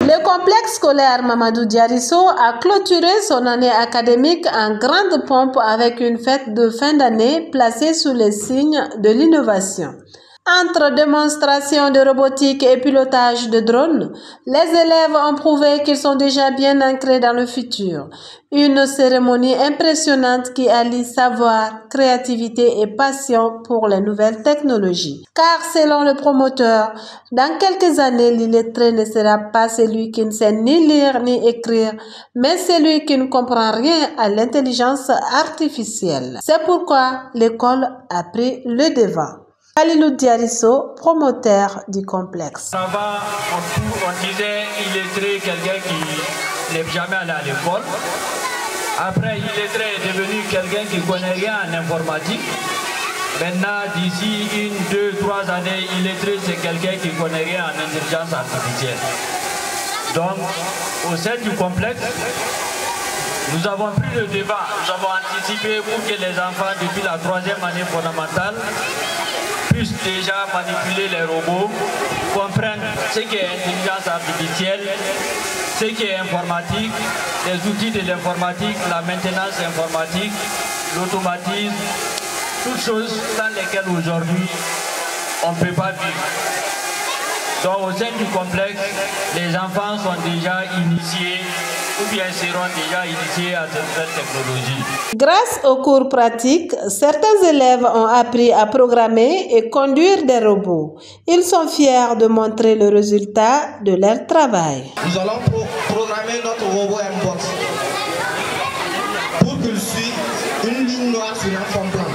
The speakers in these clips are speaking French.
Le complexe scolaire Mamadou Diarisso a clôturé son année académique en grande pompe avec une fête de fin d'année placée sous les signes de l'innovation. Entre démonstration de robotique et pilotage de drones, les élèves ont prouvé qu'ils sont déjà bien ancrés dans le futur. Une cérémonie impressionnante qui allie savoir, créativité et passion pour les nouvelles technologies. Car selon le promoteur, dans quelques années, l'illettré ne sera pas celui qui ne sait ni lire ni écrire, mais celui qui ne comprend rien à l'intelligence artificielle. C'est pourquoi l'école a pris le devant. Khalilou Diarisso, promoteur du complexe. Avant, on disait illettré, quelqu'un qui n'est jamais allé à l'école. Après, illettré est devenu quelqu'un qui ne connaît rien en informatique. Maintenant, d'ici 1, 2, 3 années, illettré, c'est quelqu'un qui ne connaît rien en intelligence artificielle. Donc, au sein du complexe, nous avons pris le débat, nous avons anticipé pour que les enfants, depuis la 3e année fondamentale, puissent déjà manipuler les robots, comprennent ce qu'est intelligence artificielle, ce qu'est informatique, les outils de l'informatique, la maintenance informatique, l'automatisme, toutes choses dans lesquelles aujourd'hui on ne peut pas vivre. Donc au sein du complexe, les enfants sont déjà initiés ou bien seront déjà initiés à cette nouvelle technologie. Grâce aux cours pratiques, certains élèves ont appris à programmer et conduire des robots. Ils sont fiers de montrer le résultat de leur travail. Nous allons programmer notre robot M-Box pour qu'il suive une ligne noire sur un fond blanc.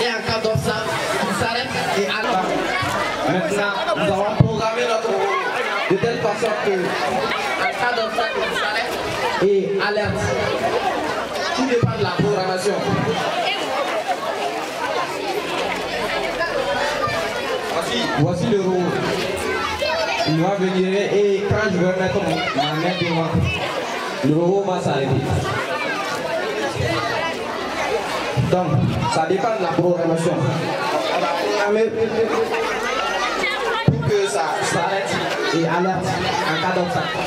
Et en cas d'obstacle, il s'arrête et attend. Maintenant, nous allons programmer notre robot de telle façon que, en cas d'obstacle, il s'arrête et alerte. Tout dépend de la programmation. Voici le robot. Il va venir et quand je vais mettre ma main devant, le robot va s'arrêter. Donc, ça dépend de la programmation. On va programmer pour que ça s'arrête et alerte en cas d'obstacle.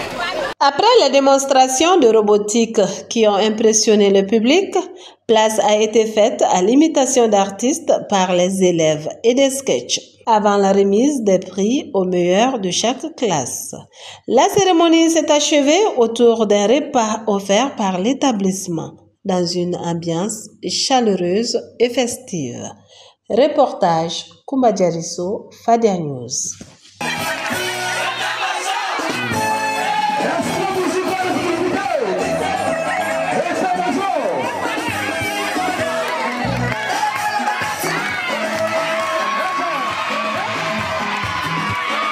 Après les démonstrations de robotique qui ont impressionné le public, place a été faite à l'imitation d'artistes par les élèves et des sketchs, avant la remise des prix aux meilleurs de chaque classe. La cérémonie s'est achevée autour d'un repas offert par l'établissement, dans une ambiance chaleureuse et festive. Reportage Koumba Diarisso, Fadia News.